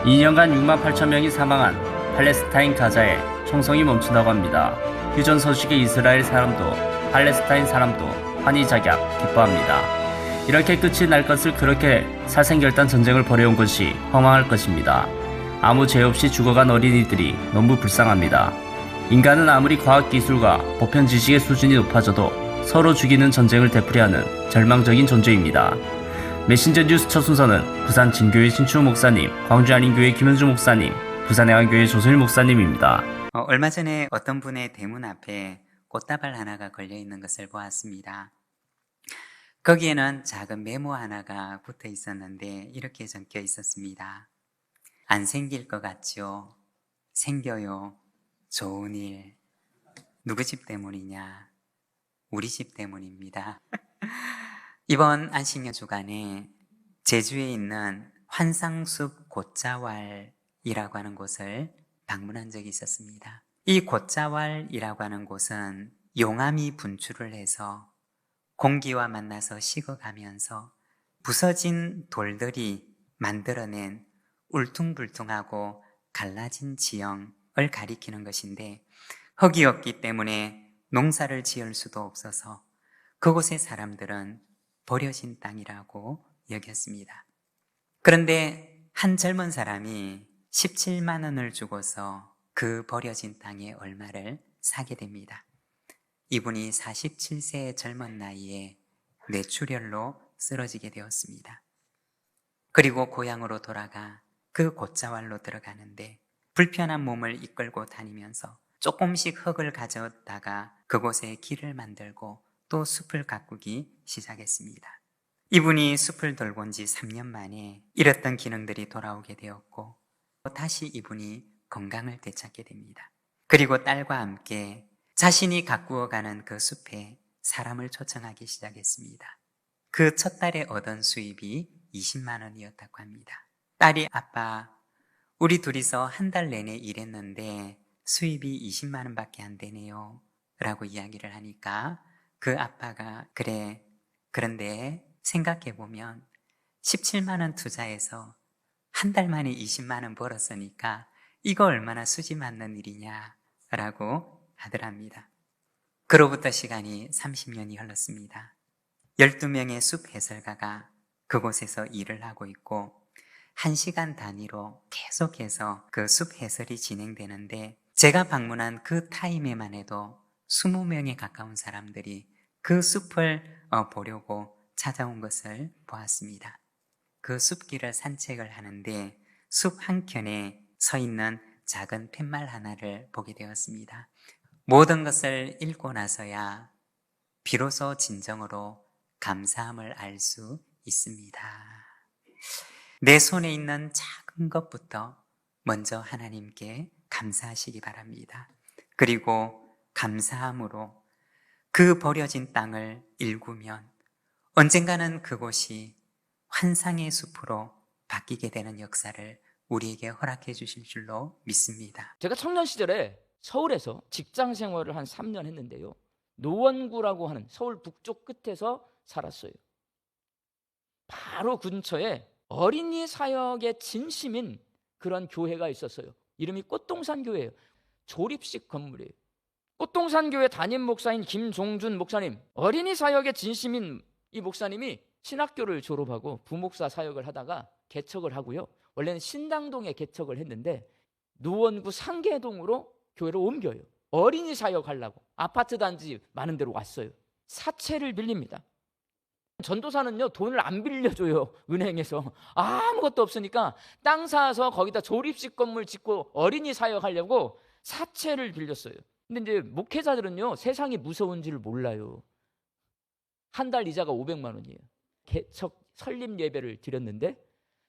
2년간 6만 8천 명이 사망한 팔레스타인 가자의 총성이 멈춘다고 합니다. 휴전 소식에 이스라엘 사람도 팔레스타인 사람도 환희작약 기뻐합니다. 이렇게 끝이 날 것을 그렇게 살생결단 전쟁을 벌여온 것이 허망할 것입니다. 아무 죄 없이 죽어간 어린이들이 너무 불쌍합니다. 인간은 아무리 과학기술과 보편 지식의 수준이 높아져도 서로 죽이는 전쟁을 되풀이하는 절망적인 존재입니다. 메신저 뉴스 첫 순서는 부산 진교회 신추 목사님, 광주 안인교회 김현주 목사님, 부산 애환교회 조선일 목사님입니다. 얼마 전에 어떤 분의 대문 앞에 꽃다발 하나가 걸려 있는 것을 보았습니다. 거기에는 작은 메모 하나가 붙어 있었는데 이렇게 적혀 있었습니다. 안 생길 것 같죠? 생겨요. 좋은 일. 누구 집 때문이냐? 우리 집 때문입니다. 이번 안식년 주간에 제주에 있는 환상숲 곶자왈이라고 하는 곳을 방문한 적이 있었습니다. 이 곶자왈이라고 하는 곳은 용암이 분출을 해서 공기와 만나서 식어가면서 부서진 돌들이 만들어낸 울퉁불퉁하고 갈라진 지형을 가리키는 것인데, 흙이 없기 때문에 농사를 지을 수도 없어서 그곳의 사람들은 버려진 땅이라고 여겼습니다. 그런데 한 젊은 사람이 17만 원을 주고서 그 버려진 땅의 얼마를 사게 됩니다. 이분이 47세의 젊은 나이에 뇌출혈로 쓰러지게 되었습니다. 그리고 고향으로 돌아가 그 곶자왈로 들어가는데 불편한 몸을 이끌고 다니면서 조금씩 흙을 가져다가 그곳에 길을 만들고 또 숲을 가꾸기 시작했습니다. 이분이 숲을 돌고 온 지 3년 만에 잃었던 기능들이 돌아오게 되었고 다시 이분이 건강을 되찾게 됩니다. 그리고 딸과 함께 자신이 가꾸어가는 그 숲에 사람을 초청하기 시작했습니다. 그 첫 달에 얻은 수입이 20만 원이었다고 합니다. 딸이 아빠, 우리 둘이서 한 달 내내 일했는데 수입이 20만 원밖에 안 되네요 라고 이야기를 하니까 그 아빠가 그래, 그런데 생각해보면 17만 원 투자해서 한 달 만에 20만 원 벌었으니까 이거 얼마나 수지 맞는 일이냐 라고 하더랍니다. 그로부터 시간이 30년이 흘렀습니다. 12명의 숲 해설가가 그곳에서 일을 하고 있고 1시간 단위로 계속해서 그 숲 해설이 진행되는데 제가 방문한 그 타임에만 해도 20명에 가까운 사람들이 그 숲을 보려고 찾아온 것을 보았습니다. 그 숲길을 산책을 하는데 숲 한켠에 서 있는 작은 팻말 하나를 보게 되었습니다. 모든 것을 읽고 나서야 비로소 진정으로 감사함을 알 수 있습니다. 내 손에 있는 작은 것부터 먼저 하나님께 감사하시기 바랍니다. 그리고 감사함으로 그 버려진 땅을 일구면 언젠가는 그곳이 환상의 숲으로 바뀌게 되는 역사를 우리에게 허락해 주실 줄로 믿습니다. 제가 청년 시절에 서울에서 직장 생활을 한 3년 했는데요. 노원구라고 하는 서울 북쪽 끝에서 살았어요. 바로 근처에 어린이 사역의 진심인 그런 교회가 있었어요. 이름이 꽃동산 교회예요. 조립식 건물이에요. 꽃동산 교회 담임 목사인 김종준 목사님, 어린이 사역의 진심인 이 목사님이 신학교를 졸업하고 부목사 사역을 하다가 개척을 하고요. 원래는 신당동에 개척을 했는데 노원구 상계동으로 교회를 옮겨요. 어린이 사역하려고 아파트 단지 많은 데로 왔어요. 사채를 빌립니다. 전도사는요, 돈을 안 빌려줘요. 은행에서 아무것도 없으니까 땅 사서 거기다 조립식 건물 짓고 어린이 사역하려고 사채를 빌렸어요. 근데 이제 목회자들은요, 세상이 무서운 줄 몰라요. 한 달 이자가 500만 원이에요. 개척 설립 예배를 드렸는데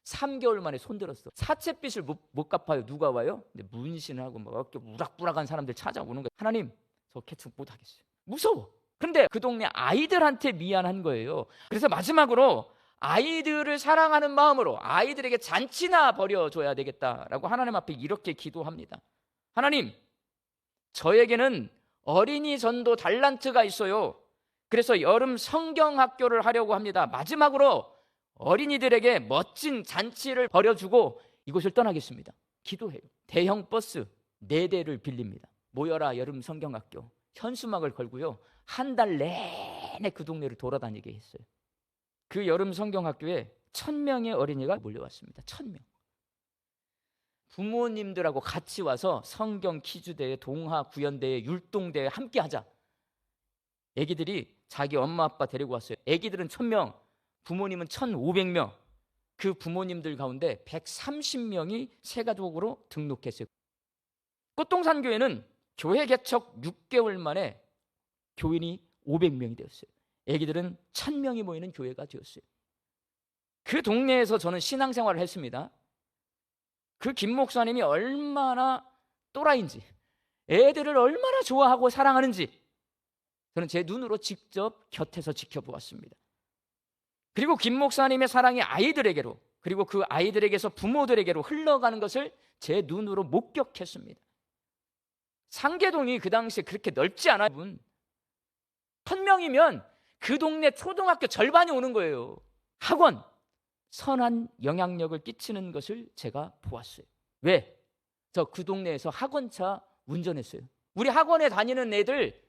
3개월 만에 손들었어. 사채빚을 못 갚아요. 누가 와요? 근데 문신하고 막 이렇게 우락부락한 사람들 찾아오는 거예요. 하나님, 저 개척 못 하겠어요. 무서워. 근데 그 동네 아이들한테 미안한 거예요. 그래서 마지막으로 아이들을 사랑하는 마음으로 아이들에게 잔치나 벌여줘야 되겠다라고 하나님 앞에 이렇게 기도합니다. 하나님, 저에게는 어린이 전도 달란트가 있어요. 그래서 여름 성경학교를 하려고 합니다. 마지막으로 어린이들에게 멋진 잔치를 벌여주고 이곳을 떠나겠습니다. 기도해요. 대형 버스 4대를 빌립니다. 모여라 여름 성경학교. 현수막을 걸고요. 한 달 내내 그 동네를 돌아다니게 했어요. 그 여름 성경학교에 1000명의 어린이가 몰려왔습니다. 1000명. 부모님들하고 같이 와서 성경 퀴즈대회, 동화 구연대회, 율동대회 함께 하자. 애기들이 자기 엄마 아빠 데리고 왔어요. 애기들은 1000명, 부모님은 1500명. 그 부모님들 가운데 130명이 새가족으로 등록했어요. 꽃동산교회는 교회 개척 6개월 만에 교인이 500명이 되었어요. 애기들은 1000명이 모이는 교회가 되었어요. 그 동네에서 저는 신앙생활을 했습니다. 그 김 목사님이 얼마나 또라이인지, 애들을 얼마나 좋아하고 사랑하는지 저는 제 눈으로 직접 곁에서 지켜보았습니다. 그리고 김 목사님의 사랑이 아이들에게로, 그리고 그 아이들에게서 부모들에게로 흘러가는 것을 제 눈으로 목격했습니다. 상계동이 그 당시에 그렇게 넓지 않아요. 1000명이면 그 동네 초등학교 절반이 오는 거예요. 학원, 선한 영향력을 끼치는 것을 제가 보았어요. 왜? 저 그 동네에서 학원차 운전했어요. 우리 학원에 다니는 애들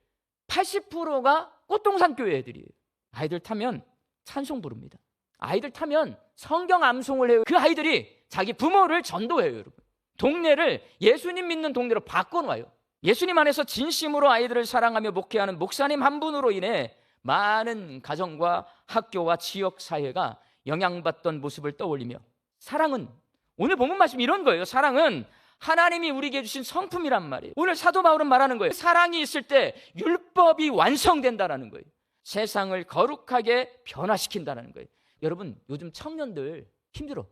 80%가 꽃동산 교회 애들이에요. 아이들 타면 찬송 부릅니다. 아이들 타면 성경 암송을 해요. 그 아이들이 자기 부모를 전도해요, 여러분. 동네를 예수님 믿는 동네로 바꿔놓아요. 예수님 안에서 진심으로 아이들을 사랑하며 목회하는 목사님 한 분으로 인해 많은 가정과 학교와 지역 사회가 영향받던 모습을 떠올리며, 사랑은, 오늘 본문 말씀 이런 거예요. 사랑은 하나님이 우리에게 주신 성품이란 말이에요. 오늘 사도 바울은 말하는 거예요. 사랑이 있을 때 율법이 완성된다라는 거예요. 세상을 거룩하게 변화시킨다는 거예요. 여러분, 요즘 청년들 힘들어.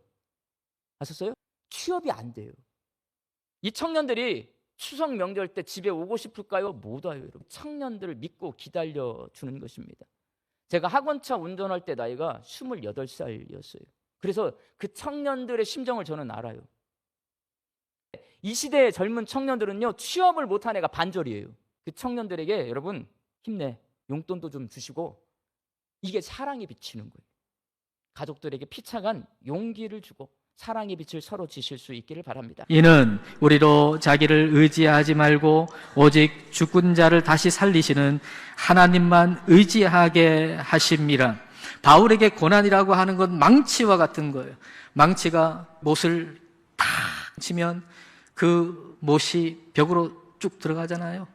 아셨어요? 취업이 안 돼요. 이 청년들이 추석 명절 때 집에 오고 싶을까요? 못 와요, 여러분. 청년들을 믿고 기다려주는 것입니다. 제가 학원차 운전할 때 나이가 28살이었어요. 그래서 그 청년들의 심정을 저는 알아요. 이 시대의 젊은 청년들은요, 취업을 못한 애가 반절이에요. 그 청년들에게 여러분 힘내, 용돈도 좀 주시고, 이게 사랑이 비치는 거예요. 가족들에게 피차간 용기를 주고 사랑의 빛을 서로 지실 수 있기를 바랍니다. 이는 우리로 자기를 의지하지 말고 오직 죽은 자를 다시 살리시는 하나님만 의지하게 하심이라. 바울에게 고난이라고 하는 건 망치와 같은 거예요. 망치가 못을 탁 치면 그 못이 벽으로 쭉 들어가잖아요.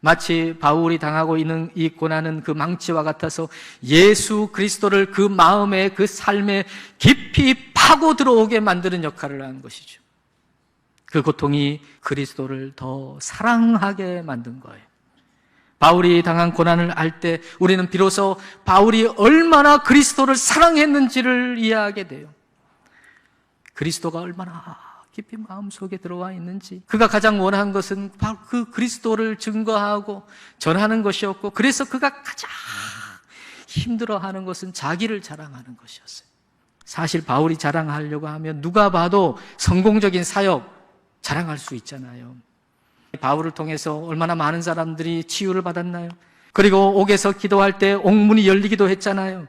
마치 바울이 당하고 있는 이 고난은 그 망치와 같아서 예수 그리스도를 그 마음에, 그 삶에 깊이 파고 들어오게 만드는 역할을 하는 것이죠. 그 고통이 그리스도를 더 사랑하게 만든 거예요. 바울이 당한 고난을 알 때 우리는 비로소 바울이 얼마나 그리스도를 사랑했는지를 이해하게 돼요. 그리스도가 얼마나 깊이 마음속에 들어와 있는지, 그가 가장 원한 것은 바로 그 그리스도를 증거하고 전하는 것이었고, 그래서 그가 가장 힘들어하는 것은 자기를 자랑하는 것이었어요. 사실 바울이 자랑하려고 하면 누가 봐도 성공적인 사역 자랑할 수 있잖아요. 바울을 통해서 얼마나 많은 사람들이 치유를 받았나요? 그리고 옥에서 기도할 때 옥문이 열리기도 했잖아요.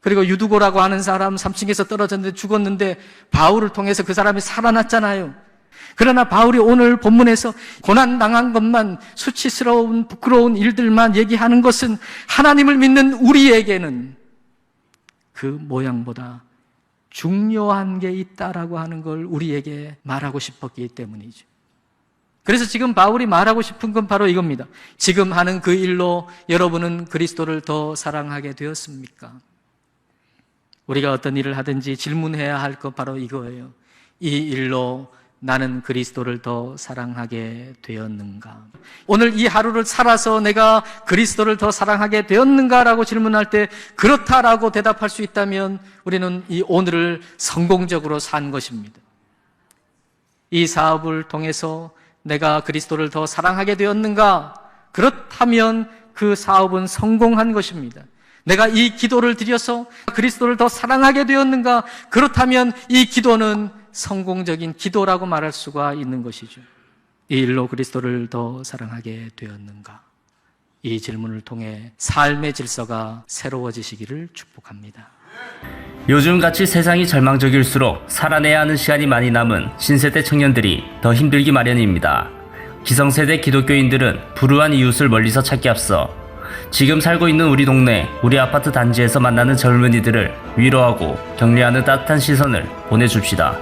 그리고 유두고라고 하는 사람 3층에서 떨어졌는데 죽었는데 바울을 통해서 그 사람이 살아났잖아요. 그러나 바울이 오늘 본문에서 고난당한 것만, 수치스러운 부끄러운 일들만 얘기하는 것은 하나님을 믿는 우리에게는 그 모양보다 중요한 게 있다라고 하는 걸 우리에게 말하고 싶었기 때문이죠. 그래서 지금 바울이 말하고 싶은 건 바로 이겁니다. 지금 하는 그 일로 여러분은 그리스도를 더 사랑하게 되었습니까? 우리가 어떤 일을 하든지 질문해야 할 것 바로 이거예요. 이 일로 나는 그리스도를 더 사랑하게 되었는가? 오늘 이 하루를 살아서 내가 그리스도를 더 사랑하게 되었는가라고 질문할 때 그렇다라고 대답할 수 있다면 우리는 이 오늘을 성공적으로 산 것입니다. 이 사업을 통해서 내가 그리스도를 더 사랑하게 되었는가? 그렇다면 그 사업은 성공한 것입니다. 내가 이 기도를 드려서 그리스도를 더 사랑하게 되었는가? 그렇다면 이 기도는 성공적인 기도라고 말할 수가 있는 것이죠. 이 일로 그리스도를 더 사랑하게 되었는가? 이 질문을 통해 삶의 질서가 새로워지시기를 축복합니다. 요즘같이 세상이 절망적일수록 살아내야 하는 시간이 많이 남은 신세대 청년들이 더 힘들기 마련입니다. 기성세대 기독교인들은 불우한 이웃을 멀리서 찾기 앞서 지금 살고 있는 우리 동네, 우리 아파트 단지에서 만나는 젊은이들을 위로하고 격려하는 따뜻한 시선을 보내줍시다.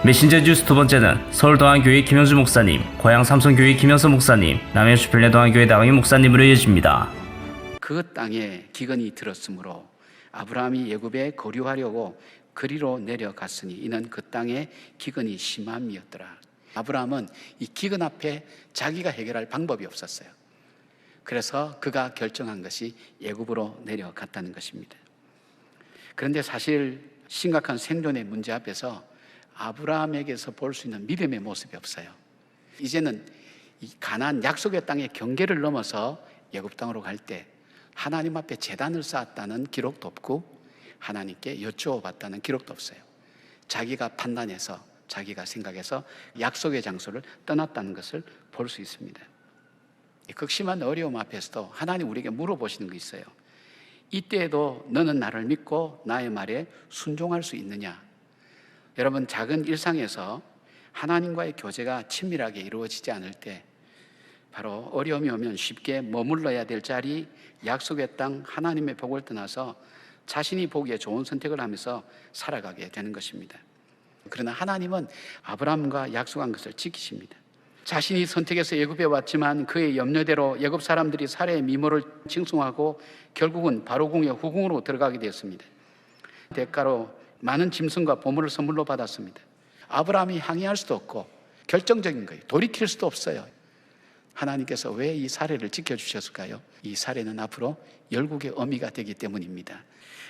메신저 뉴스 두 번째는 서울동안교회 김현주 목사님, 고양 삼성교회 김현서 목사님, 남해주 별내동안교회 나강희 목사님으로 이어집니다. 그 땅에 기근이 들었으므로 아브라함이 애굽에 거류하려고 그리로 내려갔으니 이는 그 땅에 기근이 심함이었더라. 아브라함은 이 기근 앞에 자기가 해결할 방법이 없었어요. 그래서 그가 결정한 것이 애굽으로 내려갔다는 것입니다. 그런데 사실 심각한 생존의 문제 앞에서 아브라함에게서 볼 수 있는 믿음의 모습이 없어요. 이제는 이 가나안 약속의 땅의 경계를 넘어서 애굽 땅으로 갈 때 하나님 앞에 제단을 쌓았다는 기록도 없고 하나님께 여쭈어 봤다는 기록도 없어요. 자기가 판단해서 자기가 생각해서 약속의 장소를 떠났다는 것을 볼 수 있습니다. 이 극심한 어려움 앞에서도 하나님 우리에게 물어보시는 게 있어요. 이때에도 너는 나를 믿고 나의 말에 순종할 수 있느냐? 여러분, 작은 일상에서 하나님과의 교제가 친밀하게 이루어지지 않을 때 바로 어려움이 오면 쉽게 머물러야 될 자리, 약속의 땅, 하나님의 복을 떠나서 자신이 보기에 좋은 선택을 하면서 살아가게 되는 것입니다. 그러나 하나님은 아브라함과 약속한 것을 지키십니다. 자신이 선택해서 애굽에 왔지만 그의 염려대로 애굽 사람들이 살해의 미모를 칭송하고 결국은 바로궁의 후궁으로 들어가게 되었습니다. 대가로 많은 짐승과 보물을 선물로 받았습니다. 아브라함이 항의할 수도 없고 결정적인 거예요. 돌이킬 수도 없어요. 하나님께서 왜 이 사례를 지켜주셨을까요? 이 사례는 앞으로 열국의 어미가 되기 때문입니다.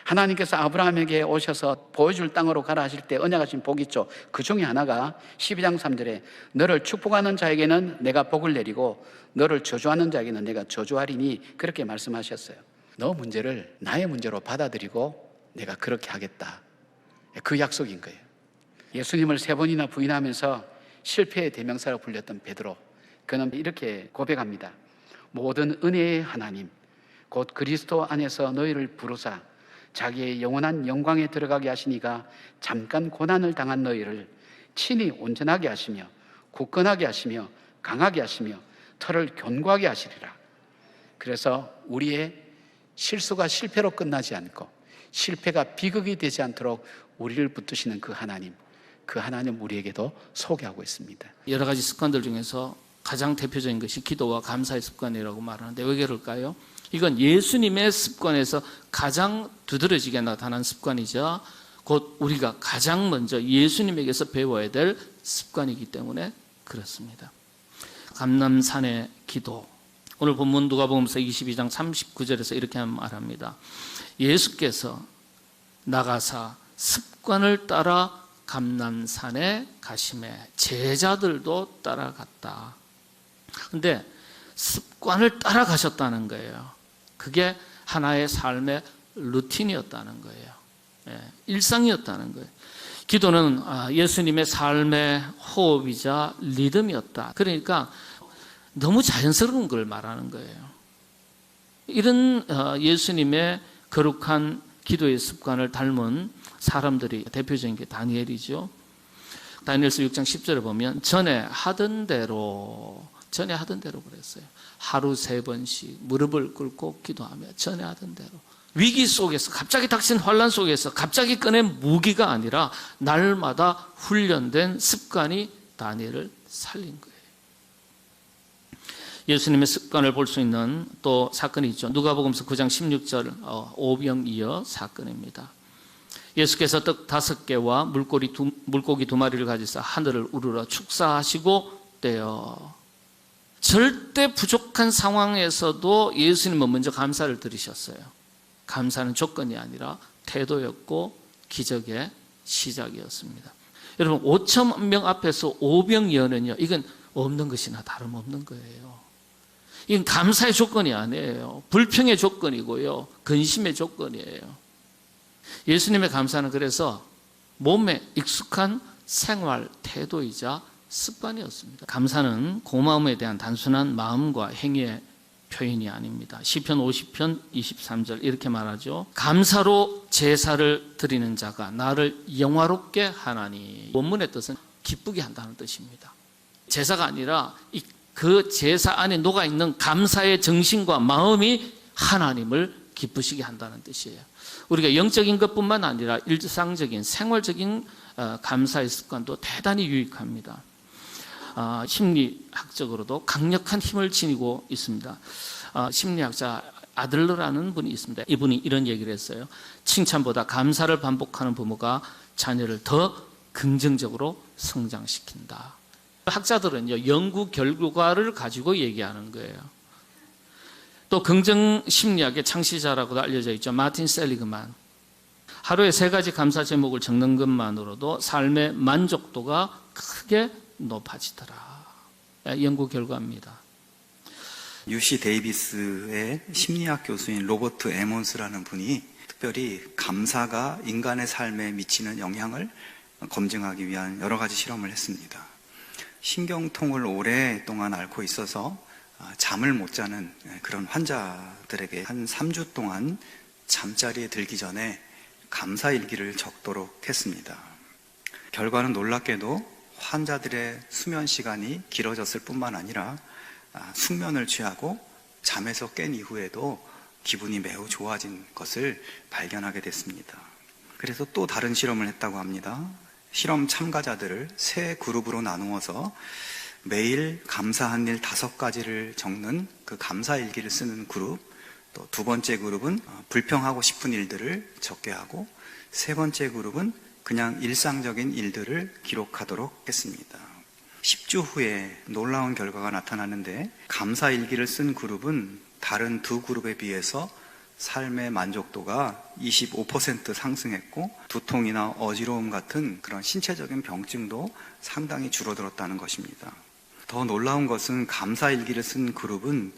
하나님께서 아브라함에게 오셔서 보여줄 땅으로 가라 하실 때 언약하신 복이 있죠. 그 중에 하나가 12장 3절에 너를 축복하는 자에게는 내가 복을 내리고 너를 저주하는 자에게는 내가 저주하리니 그렇게 말씀하셨어요. 너 문제를 나의 문제로 받아들이고 내가 그렇게 하겠다. 그 약속인 거예요. 예수님을 3번이나 부인하면서 실패의 대명사로 불렸던 베드로, 그는 이렇게 고백합니다. 모든 은혜의 하나님 곧 그리스도 안에서 너희를 부르사 자기의 영원한 영광에 들어가게 하시니가 잠깐 고난을 당한 너희를 친히 온전하게 하시며 굳건하게 하시며 강하게 하시며 털을 견고하게 하시리라. 그래서 우리의 실수가 실패로 끝나지 않고 실패가 비극이 되지 않도록 우리를 붙드시는 그 하나님 우리에게도 소개하고 있습니다. 여러 가지 습관들 중에서 가장 대표적인 것이 기도와 감사의 습관이라고 말하는데 왜 그럴까요? 이건 예수님의 습관에서 가장 두드러지게 나타난 습관이자 곧 우리가 가장 먼저 예수님에게서 배워야 될 습관이기 때문에 그렇습니다. 감람산의 기도, 오늘 본문 누가복음서 22장 39절에서 이렇게 말합니다. 예수께서 나가사 습관을 따라 감람산에 가심에 제자들도 따라갔다. 근데 습관을 따라가셨다는 거예요. 그게 하나의 삶의 루틴이었다는 거예요. 일상이었다는 거예요. 기도는 예수님의 삶의 호흡이자 리듬이었다. 그러니까 너무 자연스러운 걸 말하는 거예요. 이런 예수님의 거룩한 기도의 습관을 닮은 사람들이 대표적인 게 다니엘이죠. 다니엘서 6장 10절에 보면 전에 하던 대로 그랬어요. 하루 3번씩 무릎을 꿇고 기도하며 전에 하던 대로. 위기 속에서 갑자기 닥친 환난 속에서 갑자기 꺼낸 무기가 아니라 날마다 훈련된 습관이 다니엘을 살린 거예요. 예수님의 습관을 볼 수 있는 또 사건이 있죠. 누가복음서 9장 16절 오병이어 사건입니다. 예수께서 떡 5개와 물고기 2마리를 가지사 하늘을 우러러 축사하시고 떼어 절대 부족한 상황에서도 예수님은 먼저 감사를 드리셨어요. 감사는 조건이 아니라 태도였고 기적의 시작이었습니다. 여러분 5천 명 앞에서 오병이어는요, 이건 없는 것이나 다름없는 거예요. 이건 감사의 조건이 아니에요. 불평의 조건이고요, 근심의 조건이에요. 예수님의 감사는 그래서 몸에 익숙한 생활 태도이자 습관이었습니다. 감사는 고마움에 대한 단순한 마음과 행위의 표현이 아닙니다. 시편 50편 23절 이렇게 말하죠. 감사로 제사를 드리는 자가 나를 영화롭게 하나니. 원문의 뜻은 기쁘게 한다는 뜻입니다. 제사가 아니라 그 제사 안에 녹아있는 감사의 정신과 마음이 하나님을 기쁘시게 한다는 뜻이에요. 우리가 영적인 것뿐만 아니라 일상적인 생활적인 감사의 습관도 대단히 유익합니다. 심리학적으로도 강력한 힘을 지니고 있습니다. 심리학자 아들러라는 분이 있습니다. 이분이 이런 얘기를 했어요. 칭찬보다 감사를 반복하는 부모가 자녀를 더 긍정적으로 성장시킨다. 학자들은요, 연구 결과를 가지고 얘기하는 거예요. 또 긍정 심리학의 창시자라고도 알려져 있죠. 마틴 셀리그만. 하루에 3가지 감사 제목을 적는 것만으로도 삶의 만족도가 크게 높아지더라. 연구 결과입니다. UC 데이비스의 심리학 교수인 로버트 에몬스라는 분이 특별히 감사가 인간의 삶에 미치는 영향을 검증하기 위한 여러 가지 실험을 했습니다. 신경통을 오랫동안 앓고 있어서 잠을 못 자는 그런 환자들에게 한 3주 동안 잠자리에 들기 전에 감사일기를 적도록 했습니다. 결과는 놀랍게도 환자들의 수면 시간이 길어졌을 뿐만 아니라 숙면을 취하고 잠에서 깬 이후에도 기분이 매우 좋아진 것을 발견하게 됐습니다. 그래서 또 다른 실험을 했다고 합니다. 실험 참가자들을 3그룹으로 나누어서 매일 감사한 일 5가지를 적는 그 감사일기를 쓰는 그룹, 또 2번째 그룹은 불평하고 싶은 일들을 적게 하고 3번째 그룹은 그냥 일상적인 일들을 기록하도록 했습니다. 10주 후에 놀라운 결과가 나타났는데 감사일기를 쓴 그룹은 다른 2그룹에 비해서 삶의 만족도가 25% 상승했고 두통이나 어지러움 같은 그런 신체적인 병증도 상당히 줄어들었다는 것입니다. 더 놀라운 것은 감사일기를 쓴 그룹은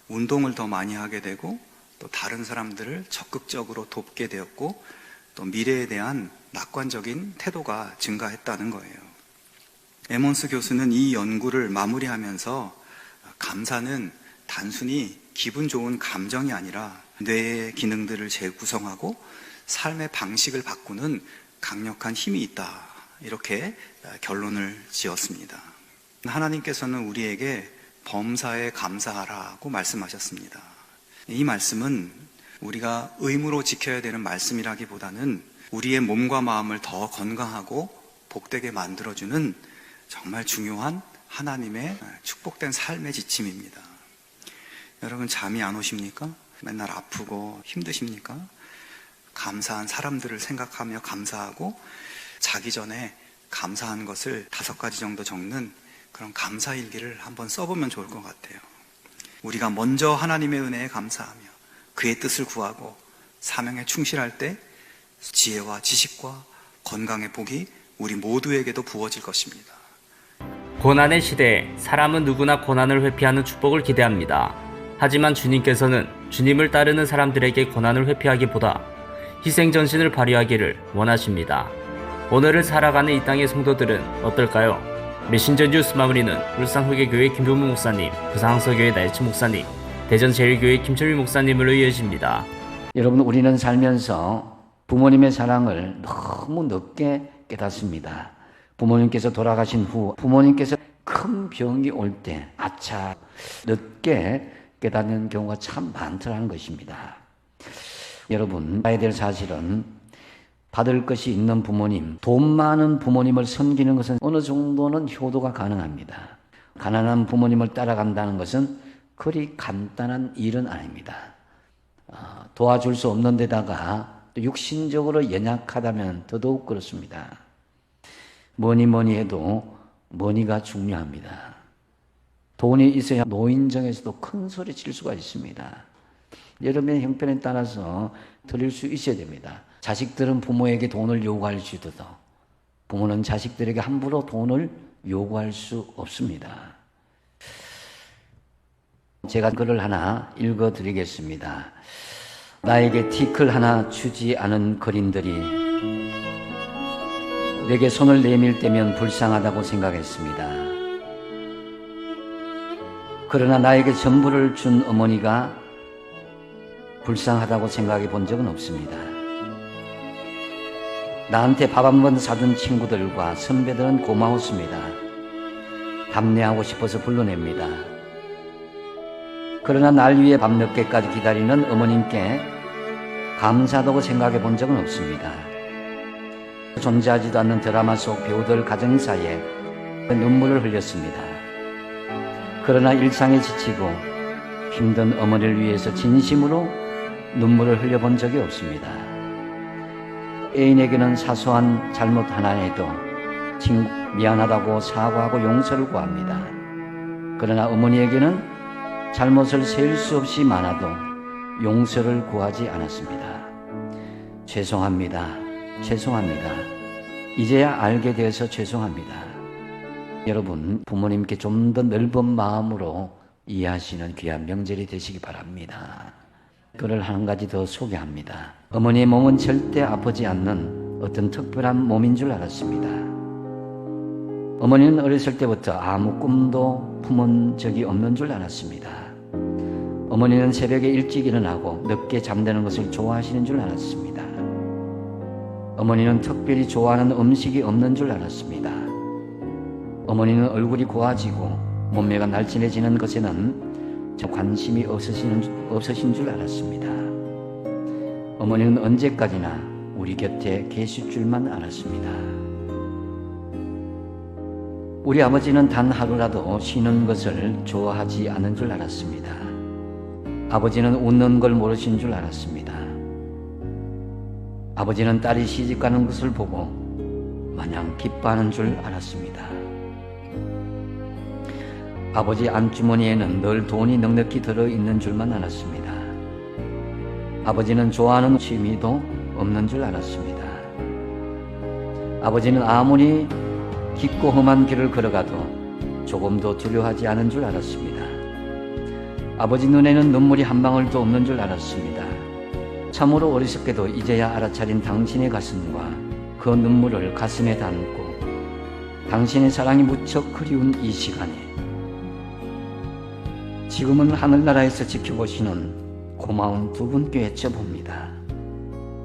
운동을 더 많이 하게 되고 또 다른 사람들을 적극적으로 돕게 되었고 또 미래에 대한 낙관적인 태도가 증가했다는 거예요. 에몬스 교수는 이 연구를 마무리하면서 감사는 단순히 기분 좋은 감정이 아니라 뇌의 기능들을 재구성하고 삶의 방식을 바꾸는 강력한 힘이 있다. 이렇게 결론을 지었습니다. 하나님께서는 우리에게 범사에 감사하라고 말씀하셨습니다. 이 말씀은 우리가 의무로 지켜야 되는 말씀이라기보다는 우리의 몸과 마음을 더 건강하고 복되게 만들어주는 정말 중요한 하나님의 축복된 삶의 지침입니다. 여러분 잠이 안 오십니까? 맨날 아프고 힘드십니까? 감사한 사람들을 생각하며 감사하고 자기 전에 감사한 것을 5가지 정도 적는 그런 감사일기를 한번 써보면 좋을 것 같아요. 우리가 먼저 하나님의 은혜에 감사하며 그의 뜻을 구하고 사명에 충실할 때 지혜와 지식과 건강의 복이 우리 모두에게도 부어질 것입니다. 고난의 시대에 사람은 누구나 고난을 회피하는 축복을 기대합니다. 하지만 주님께서는 주님을 따르는 사람들에게 고난을 회피하기보다 희생전신을 발휘하기를 원하십니다. 오늘을 살아가는 이 땅의 성도들은 어떨까요? 메신저 뉴스 마무리는 울산회계교회 김종무 목사님, 부산항서교회 나일치 목사님, 대전제일교회 김철미 목사님으로 이어집니다. 여러분, 우리는 살면서 부모님의 사랑을 너무 늦게 깨닫습니다. 부모님께서 돌아가신 후 부모님께서 큰 병이 올 때 아차 늦게 깨닫는 경우가 참 많더라는 것입니다. 여러분, 봐야 될 사실은 받을 것이 있는 부모님, 돈 많은 부모님을 섬기는 것은 어느 정도는 효도가 가능합니다. 가난한 부모님을 따라간다는 것은 그리 간단한 일은 아닙니다. 도와줄 수 없는 데다가 또 육신적으로 연약하다면 더더욱 그렇습니다. 뭐니 해도 머니가 중요합니다. 돈이 있어야 노인정에서도 큰 소리 칠 수가 있습니다. 여러분의 형편에 따라서 드릴 수 있어야 됩니다. 자식들은 부모에게 돈을 요구할 수 있어도 부모는 자식들에게 함부로 돈을 요구할 수 없습니다. 제가 글을 하나 읽어드리겠습니다. 나에게 티끌 하나 주지 않은 거린들이 내게 손을 내밀 때면 불쌍하다고 생각했습니다. 그러나 나에게 전부를 준 어머니가 불쌍하다고 생각해 본 적은 없습니다. 나한테 밥 한 번 사준 친구들과 선배들은 고마웠습니다. 답례하고 싶어서 불러냅니다. 그러나 날 위해 밤늦게까지 기다리는 어머님께 감사하다고 생각해 본 적은 없습니다. 존재하지도 않는 드라마 속 배우들 가정사에 눈물을 흘렸습니다. 그러나 일상에 지치고 힘든 어머니를 위해서 진심으로 눈물을 흘려본 적이 없습니다. 애인에게는 사소한 잘못 하나 해도 친구 미안하다고 사과하고 용서를 구합니다. 그러나 어머니에게는 잘못을 셀 수 없이 많아도 용서를 구하지 않았습니다. 죄송합니다. 죄송합니다. 이제야 알게 되어서 죄송합니다. 여러분, 부모님께 좀 더 넓은 마음으로 이해하시는 귀한 명절이 되시기 바랍니다. 그를 한 가지 더 소개합니다. 어머니의 몸은 절대 아프지 않는 어떤 특별한 몸인 줄 알았습니다. 어머니는 어렸을 때부터 아무 꿈도 품은 적이 없는 줄 알았습니다. 어머니는 새벽에 일찍 일어나고 늦게 잠드는 것을 좋아하시는 줄 알았습니다. 어머니는 특별히 좋아하는 음식이 없는 줄 알았습니다. 어머니는 얼굴이 고와지고 몸매가 날씬해지는 것에는 관심이 없으신 줄 알았습니다. 어머니는 언제까지나 우리 곁에 계실 줄만 알았습니다. 우리 아버지는 단 하루라도 쉬는 것을 좋아하지 않은 줄 알았습니다. 아버지는 웃는 걸 모르신 줄 알았습니다. 아버지는 딸이 시집가는 것을 보고 마냥 기뻐하는 줄 알았습니다. 아버지 안주머니에는 늘 돈이 넉넉히 들어있는 줄만 알았습니다. 아버지는 좋아하는 취미도 없는 줄 알았습니다. 아버지는 아무리 깊고 험한 길을 걸어가도 조금도 두려워하지 않은 줄 알았습니다. 아버지 눈에는 눈물이 한 방울도 없는 줄 알았습니다. 참으로 어리석게도 이제야 알아차린 당신의 가슴과 그 눈물을 가슴에 담고 당신의 사랑이 무척 그리운 이 시간에 지금은 하늘나라에서 지켜보시는 고마운 두 분께 외쳐봅니다.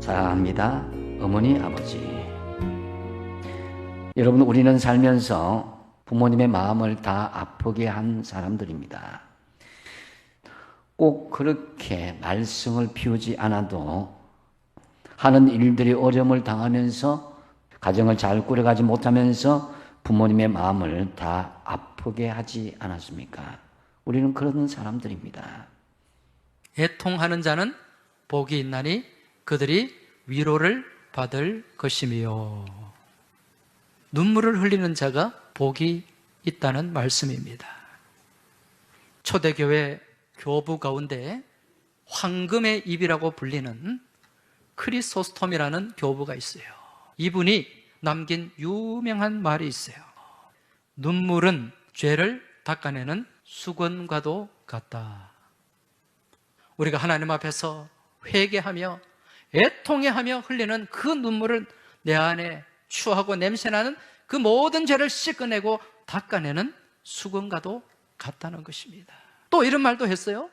사랑합니다. 어머니, 아버지. 여러분, 우리는 살면서 부모님의 마음을 다 아프게 한 사람들입니다. 꼭 그렇게 말썽을 피우지 않아도 하는 일들이 어려움을 당하면서 가정을 잘 꾸려가지 못하면서 부모님의 마음을 다 아프게 하지 않았습니까? 우리는 그런 사람들입니다. 애통하는 자는 복이 있나니 그들이 위로를 받을 것이며, 눈물을 흘리는 자가 복이 있다는 말씀입니다. 초대교회 교부 가운데 황금의 입이라고 불리는 크리소스톰이라는 교부가 있어요. 이분이 남긴 유명한 말이 있어요. 눈물은 죄를 닦아내는 수건과도 같다. 우리가 하나님 앞에서 회개하며 애통해하며 흘리는 그 눈물을 내 안에 추하고 냄새나는 그 모든 죄를 씻어내고 닦아내는 수건과도 같다는 것입니다. 또 이런 말도 했어요.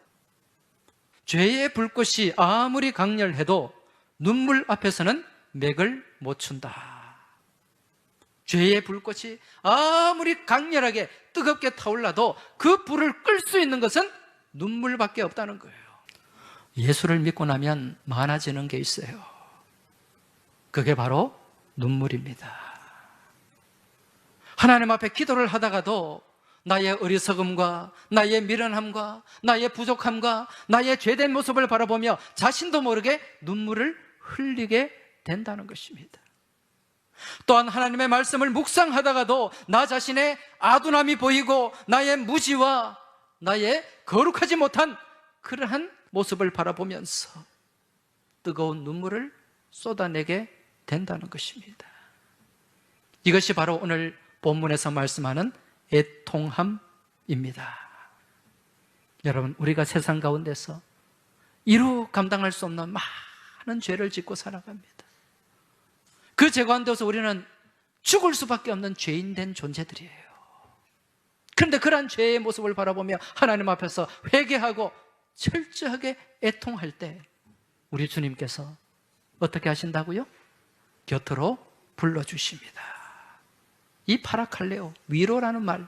죄의 불꽃이 아무리 강렬해도 눈물 앞에서는 맥을 못 춘다. 죄의 불꽃이 아무리 강렬하게 뜨겁게 타올라도 그 불을 끌 수 있는 것은 눈물밖에 없다는 거예요. 예수를 믿고 나면 많아지는 게 있어요. 그게 바로 눈물입니다. 하나님 앞에 기도를 하다가도 나의 어리석음과 나의 미련함과 나의 부족함과 나의 죄된 모습을 바라보며 자신도 모르게 눈물을 흘리게 된다는 것입니다. 또한 하나님의 말씀을 묵상하다가도 나 자신의 아둔함이 보이고 나의 무지와 나의 거룩하지 못한 그러한 모습을 바라보면서 뜨거운 눈물을 쏟아내게 된다는 것입니다. 이것이 바로 오늘 본문에서 말씀하는 애통함입니다. 여러분, 우리가 세상 가운데서 이루 감당할 수 없는 많은 죄를 짓고 살아갑니다. 그 죄 가운데서 우리는 죽을 수밖에 없는 죄인된 존재들이에요. 그런데 그러한 죄의 모습을 바라보며 하나님 앞에서 회개하고 철저하게 애통할 때 우리 주님께서 어떻게 하신다고요? 곁으로 불러주십니다. 이 파라칼레오, 위로라는 말,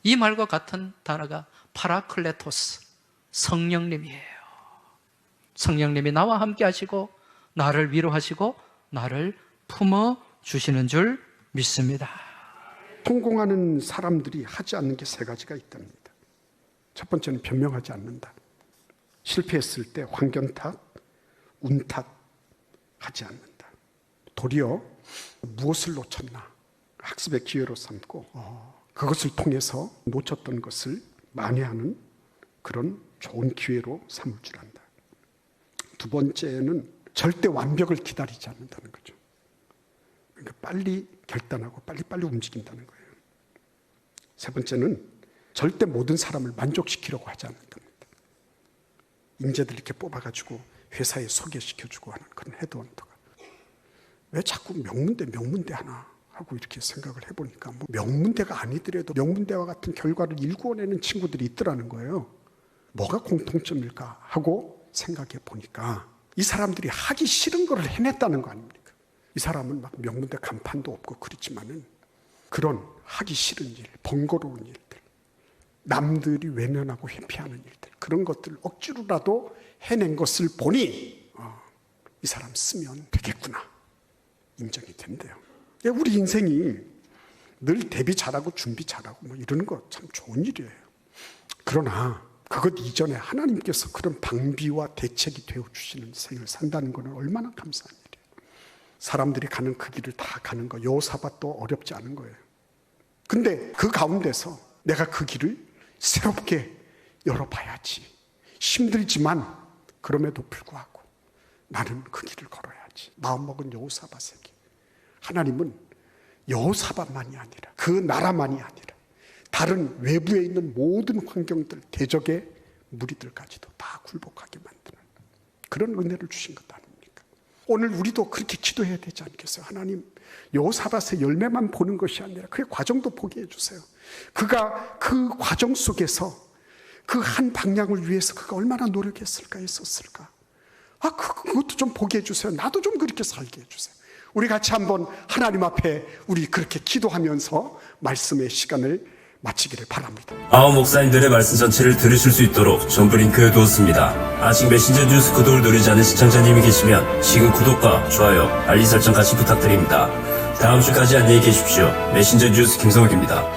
이 말과 같은 단어가 파라클레토스, 성령님이에요. 성령님이 나와 함께 하시고 나를 위로하시고 나를 품어주시는 줄 믿습니다. 성공하는 사람들이 하지 않는 게 세 가지가 있답니다. 첫 번째는 변명하지 않는다. 실패했을 때 환경 탓, 운 탓 하지 않는다. 도리어 무엇을 놓쳤나 학습의 기회로 삼고 그것을 통해서 놓쳤던 것을 만회하는 그런 좋은 기회로 삼을 줄 안다. 두 번째는 절대 완벽을 기다리지 않는다는 거죠. 그러니까 빨리 결단하고 빨리 움직인다는 거예요. 세 번째는 절대 모든 사람을 만족시키려고 하지 않는답니다. 인재들 이렇게 뽑아가지고 회사에 소개시켜주고 하는 그런 헤드헌터가 왜 자꾸 명문대 하나 하고 이렇게 생각을 해보니까 뭐 명문대가 아니더라도 명문대와 같은 결과를 일구어내는 친구들이 있더라는 거예요. 뭐가 공통점일까 하고 생각해 보니까 이 사람들이 하기 싫은 걸 해냈다는 거 아닙니까? 이 사람은 막 명문대 간판도 없고 그렇지만은 그런 하기 싫은 일, 번거로운 일들, 남들이 외면하고 회피하는 일들, 그런 것들을 억지로라도 해낸 것을 보니 이 사람 쓰면 되겠구나 인정이 된대요. 우리 인생이 늘 대비 잘하고 준비 잘하고 뭐 이러는 거 참 좋은 일이에요. 그러나 그것 이전에 하나님께서 그런 방비와 대책이 되어주시는 생을 산다는 것은 얼마나 감사한 일이에요. 사람들이 가는 그 길을 다 가는 거 여호사밧도 어렵지 않은 거예요. 근데 그 가운데서 내가 그 길을 새롭게 열어봐야지. 힘들지만 그럼에도 불구하고 나는 그 길을 걸어야지. 마음먹은 여호사밧에게 하나님은 여호사밧만이 아니라 그 나라만이 아니라 다른 외부에 있는 모든 환경들, 대적의 무리들까지도 다 굴복하게 만드는 그런 은혜를 주신 것 아닙니까? 오늘 우리도 그렇게 기도해야 되지 않겠어요? 하나님, 여호사밧의 열매만 보는 것이 아니라 그의 과정도 보게 해주세요. 그가 그 과정 속에서 그 한 방향을 위해서 그가 얼마나 노력했을까 했었을까. 그것도 좀 보게 해주세요. 나도 좀 그렇게 살게 해주세요. 우리 같이 한번 하나님 앞에 우리 그렇게 기도하면서 말씀의 시간을 마치기를 바랍니다. 아우 목사님들의 말씀 전체를 들으실 수 있도록 전부 링크해 두었습니다. 아직 메신저 뉴스 구독을 누르지 않은 시청자님이 계시면 지금 구독과 좋아요, 알림 설정 같이 부탁드립니다. 다음 주까지 안녕히 계십시오. 메신저 뉴스 김성욱입니다.